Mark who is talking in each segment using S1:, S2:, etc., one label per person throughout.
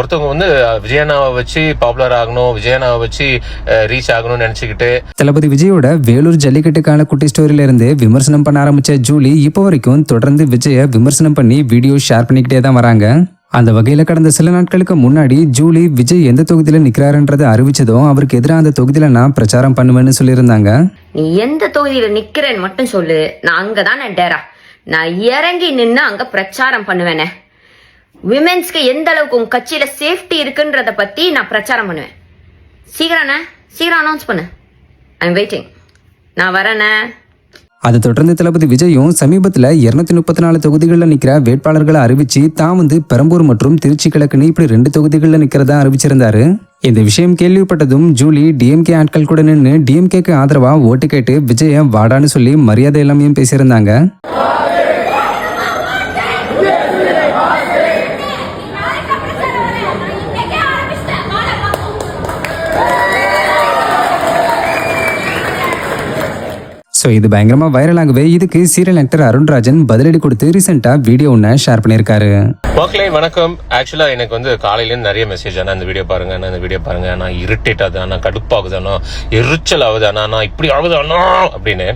S1: ஒருத்தவங்க வந்து விஜயண்ணாவை வச்சு பாப்புலர் ஆகணும், விஜயண்ணாவை வச்சு ரீச் ஆகணும்னு நினைச்சுக்கிட்டு
S2: தளபதி விஜயோட வேலூர் ஜல்லிக்கட்டுக்கான குட்டி ஸ்டோரியில இருந்து விமர்சனம் பண்ண ஆரம்பிச்ச ஜூலி இப்போ வரைக்கும் தொடர்ந்து விஜய விமர்சனம் பண்ணி வீடியோ ஷேர் பண்ணிக்கிட்டே தான் வராங்க. அந்த வகையில கடந்த சில நாட்களுக்கு முன்னாடி ஜூலி விஜய் எந்த தொகுதியில நிக்கிறாருன்றதை அறிவிச்சதும் அவருக்கு எதிராக அந்த தொகுதியில நான் பிரச்சாரம் பண்ணுவேன்னு சொல்லியிருந்தாங்க.
S3: நீ எந்த தொகுதியில நிக்கிறேன்னு மட்டும் சொல்லு, நான் அங்கதான் டேரா, நான் இறங்கி நின்று அங்க பிரச்சாரம் பண்ணுவேனே. விமென்ஸ்க்கு எந்த அளவுக்கு உங்க கட்சியில சேஃப்டி இருக்குன்றத பத்தி நான் பிரச்சாரம் பண்ணுவேன். சீக்கிரம் அனௌன்ஸ் பண்ணு. I am waiting. நான் வரேனே.
S2: அதை தொடர்ந்து தளபதி விஜயும் சமீபத்தில் 234 தொகுதிகளில் நிற்கிற வேட்பாளர்களை அறிவிச்சு தான் வந்து பெரம்பூர் மற்றும் திருச்சி கிழக்குன்னு இப்படி 2 தொகுதிகளில் நிற்கிறதா அறிவிச்சிருந்தாரு. இந்த விஷயம் கேள்விப்பட்டதும் ஜூலி டிஎம்கே ஆட்கள் கூட நின்று டிஎம்கேக்கு ஆதரவா ஓட்டு கேட்டு விஜய வாடான்னு சொல்லி மரியாதை எல்லாமே பேசியிருந்தாங்க. ஸோ இது பயங்கரமா வைரல் ஆகவே இதுக்கு சீரியல் ஆக்டர் அருண்ராஜன் பதிலடி கொடுத்து ரீசெண்டா வீடியோ ஒன்று ஷேர் பண்ணியிருக்காரு.
S1: மக்களே வணக்கம். ஆக்சுவலா எனக்கு வந்து காலையிலேருந்து நிறைய மெசேஜ் ஆனால் இந்த வீடியோ பாருங்க, நான் இந்த வீடியோ பாருங்க, நான் இரிட்டேட் ஆகுது, ஆனால் கடுப்பாகுதானோ, எரிச்சல் ஆகுதானா, நான் இப்படி ஆகுதானோ அப்படின்னு.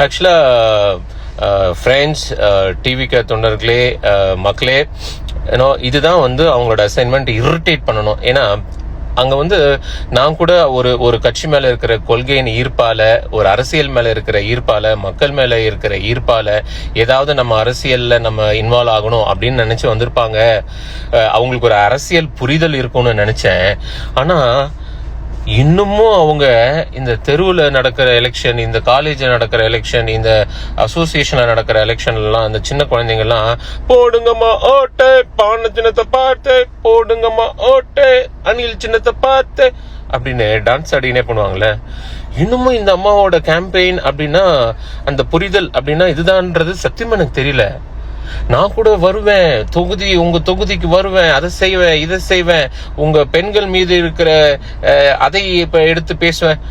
S1: ஆக்சுவலா ஃப்ரெண்ட்ஸ், டிவிக்கு தொண்டர்களே, மக்களே, ஏன்னோ இதுதான் வந்து அவங்களோட அசைன்மெண்ட், இரிட்டேட் பண்ணணும். ஏன்னா அங்க வந்து நான் கூட ஒரு கட்சி மேல இருக்கிற கொள்கையின் ஈர்ப்பால, ஒரு அரசியல் மேல இருக்கிற ஈர்ப்பால, மக்கள் மேல இருக்கிற ஈர்ப்பால ஏதாவது நம்ம அரசியல்ல நம்ம இன்வால்வ் ஆகணும் அப்படின்னு நினைச்சு வந்திருப்பாங்க. அவங்களுக்கு ஒரு அரசியல் புரிதல் இருக்கும்னு நினைச்சேன். ஆனா இன்னமும் அவங்க இந்த தெருவில் நடக்கிற எலெக்ஷன், இந்த காலேஜில் நடக்கிற எலெக்ஷன், இந்த அசோசியேஷன்ல நடக்கிற எலெக்ஷன்லாம் அந்த சின்ன குழந்தைங்கலாம் போடுங்கம்மா ஓட்டு, பானை சின்னத்தை பார்த்து போடுங்கம்மா ஓட்டு, அணில் சின்னத்தை பார்த்து அப்படின்னு டான்ஸ் ஆடினே பண்ணுவாங்கல்ல. இன்னமும் இந்த அம்மாவோட கேம்பெயின் அப்படின்னா, அந்த புரிதல் அப்படின்னா இதுதான்ன்றது சத்தியமா எனக்கு தெரியல. நான் கூட வருவேன், உங்க தொகுதிக்கு வருவேன், அதை செய்வேன், இதை செய்வேன், உங்க பெண்கள் மீது இருக்கிற அதை இப்ப எடுத்து பேசுவேன்.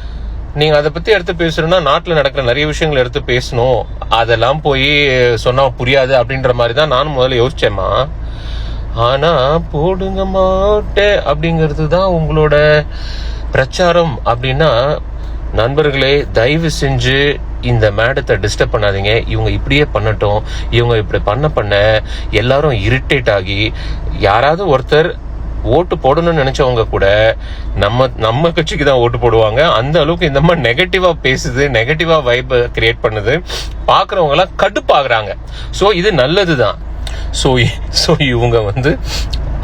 S1: நீங்க அதை பத்தி எடுத்து பேசணும்னா நாட்டுல நடக்கிற நிறைய விஷயங்கள் எடுத்து பேசணும், அதெல்லாம் போய் சொன்னா புரியாது அப்படின்ற மாதிரி தான் நானும் முதல்ல யோசிச்சேம்மா. ஆனா போடுங்க மாட்டே அப்படிங்கிறது தான் உங்களோட பிரச்சாரம் அப்படின்னா, நண்பர்களே தயவு செஞ்சு இந்த மேடத்தை டிஸ்டர்ப் பண்ணாதீங்க. இவங்க இப்படியே பண்ணட்டும், இவங்க இப்படி பண்ண எல்லாரும் இரிட்டேட் ஆகி யாராவது ஒருத்தர் ஓட்டு போடணும்னு நினைச்சவங்க கூட நம்ம கட்சிக்கு தான் ஓட்டு போடுவாங்க. அந்த அளவுக்கு இந்த மாதிரி நெகட்டிவா பேசுது, நெகட்டிவா வைப் கிரியேட் பண்ணுது, பாக்குறவங்க எல்லாம் கடுப்பாகிறாங்க. சோ இது நல்லதுதான். சோ இவங்க வந்து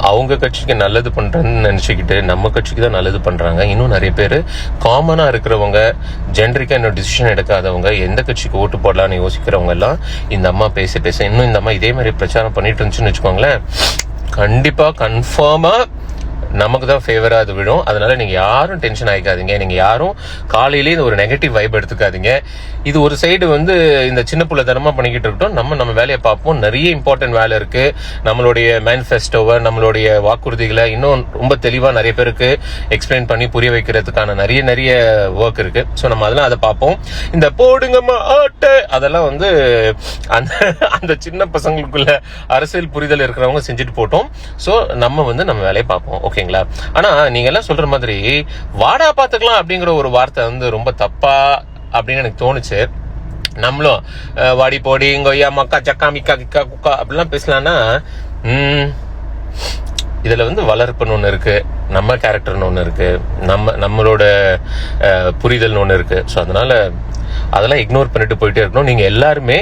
S1: அவங்க கட்சிக்கு நல்லது பண்றேன்னு நினைச்சுக்கிட்டு நம்ம கட்சிக்கு தான் நல்லது பண்றாங்க. இன்னும் நிறைய பேர் காமனா இருக்கிறவங்க, ஜென்ரிக்கா இன்னும் டிசிஷன் எடுக்காதவங்க, எந்த கட்சிக்கு ஓட்டு போடலான்னு யோசிக்கிறவங்க எல்லாம் இந்த அம்மா பேச இன்னும் இந்த அம்மா இதே மாதிரி பிரச்சாரம் பண்ணிட்டு இருந்துச்சுன்னு வச்சுக்கோங்களேன், கண்டிப்பா கன்ஃபார்மா நமக்கு தான் ஃபேவரா அது விடும். அதனால நீங்க யாரும் டென்ஷன் ஆகிக்காதீங்க. நீங்க யாரும் காலையிலேயே ஒரு நெகட்டிவ் வைப் எடுத்துக்காதீங்க. இது ஒரு சைடு வந்து இந்த சின்ன புள்ள தனமா பண்ணிக்கிட்டு இருக்கட்டும், நம்ம வேலையை பார்ப்போம். நிறைய இம்பார்ட்டன்ட் வேலை இருக்கு. நம்மளுடைய மேனிஃபெஸ்டோவை, நம்மளுடைய வாக்குறுதிகளை இன்னும் ரொம்ப தெளிவா நிறைய பேருக்கு எக்ஸ்பிளைன் பண்ணி புரிய வைக்கிறதுக்கான நிறைய ஒர்க் இருக்கு. ஸோ நம்ம அதெல்லாம் அதை பார்ப்போம். இந்த போடுங்கம்மா ஆட்டு அதெல்லாம் வந்து அந்த சின்ன பசங்களுக்குள்ள அரசியல் புரிதல் இருக்கிறவங்க செஞ்சுட்டு போட்டோம். ஸோ நம்ம வேலையை பார்ப்போம். ஓகேங்களா? ஆனா நீங்க எல்லாம் சொல்ற மாதிரி வாடா பாத்துக்கலாம் அப்படிங்கிற ஒரு வார்த்தை வந்து ரொம்ப தப்பா அப்படின்னு எனக்கு தோணுச்சு. நம்மளும் வாடி போடி இங்கொய்யா மக்கா சக்கா மிக்கா கிக்கா குக்கா அப்படிலாம் பேசலாம்னா, இதுல வந்து வளர்ப்புன்னு ஒண்ணு இருக்கு, நம்ம கேரக்டர்னு ஒண்ணு இருக்கு, நம்மளோட புரிதல்னு ஒண்ணு இருக்கு. ஸோ அதனால அதெல்லாம் இக்னோர் பண்ணிட்டு போயிட்டே இருக்கணும். நீங்க எல்லாருமே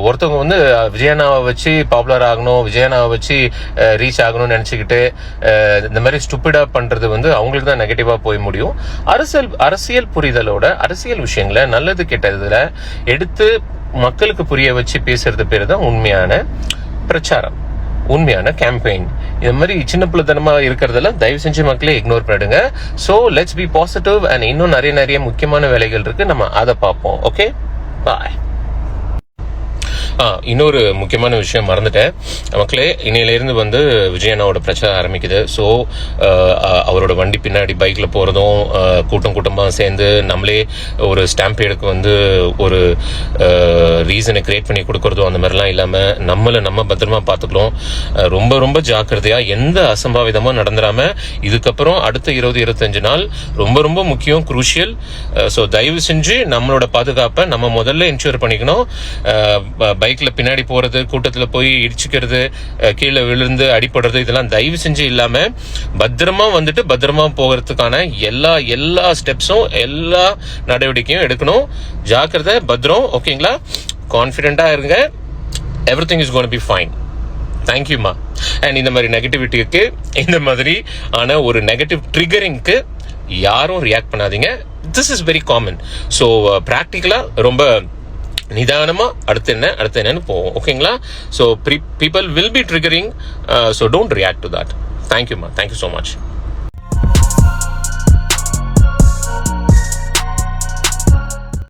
S1: ஒருத்தவங்க வந்து விஜயண்ணாவை வச்சு பாப்புலர் ஆகணும், விஜயண்ணாவை வச்சு ரீச் ஆகணும்னு நினைச்சுக்கிட்டு இந்த மாதிரி ஸ்டூபிடா பண்றது வந்து அவங்களுக்கு தான் நெகட்டிவா போய் முடியும். அரசியல் புரிதலோட அரசியல் விஷயங்களை நல்லது கெட்டதுல எடுத்து மக்களுக்கு புரிய வச்சு பேசுறது பேரு தான் உண்மையான பிரச்சாரம், உண்மையான கேம்பெயின். இந்த மாதிரி சின்ன பிள்ளைத்தனமா இருக்கிறதெல்லாம் தயவு செஞ்சு மக்களே இக்னோர் பண்ணிடுங்க. So let's be positive and இன்னும் நிறைய முக்கியமான வேலைகள் இருக்கு, நம்ம அதை பார்ப்போம். ஓகே, பாய். இன்னொரு முக்கியமான விஷயம் மறந்துட்டேன் மக்களே. இன்னையிலேருந்து வந்து விஜயண்ணாவோட பிரச்சாரம் ஆரம்பிக்குது. ஸோ அவரோட வண்டி பின்னாடி பைக்கில் போகிறதும், கூட்டமாக சேர்ந்து நம்மளே ஒரு ஸ்டாம்பேடுக்கு வந்து ஒரு ரீசனை கிரியேட் பண்ணி கொடுக்கறதும் அந்த மாதிரிலாம் இல்லாமல் நம்ம பத்திரமா பார்த்துக்கிறோம். ரொம்ப ரொம்ப ஜாக்கிரதையாக எந்த அசம்பாவிதமாக நடந்துடாம இதுக்கப்புறம் அடுத்த 20-25 நாள் ரொம்ப ரொம்ப முக்கியம், குரூஷியல். ஸோ தயவு செஞ்சு நம்மளோட பாதுகாப்பை நம்ம முதல்ல இன்ஷூர் பண்ணிக்கணும். பைக்ல பின்னாடி போறது, கூட்டத்தில் போய் இடிச்சுக்கிறது, கீழே விழுந்து அடிபடுறது, இதெல்லாம் தயவு செஞ்சு இல்லாம பத்திரமா வந்துட்டு பத்திரமா போகிறதுக்கான எல்லா ஸ்டெப்ஸும் எல்லா நடவடிக்கையும் எடுக்கணும். ஜாக்கிரதை, பத்திரம். ஓகேங்களா? கான்ஃபிடென்ட்டா இருங்க. Everything is gonna be fine. தேங்க்யூமா. அண்ட் இந்த மாதிரி நெகட்டிவிட்டிக்கு, இந்த மாதிரி ஆன ஒரு நெகட்டிவ் ட்ரிகரிங்க்கு யாரும் ரியாக்ட் பண்ணாதீங்க. This is very common. So ப்ராக்டிக்கலா ரொம்ப நிதானமா அடுத்து என்னன்னு போவோம். ஓகேங்களா? So people will be triggering. So don't react to that. தேங்க்யூமா. Thank you so much.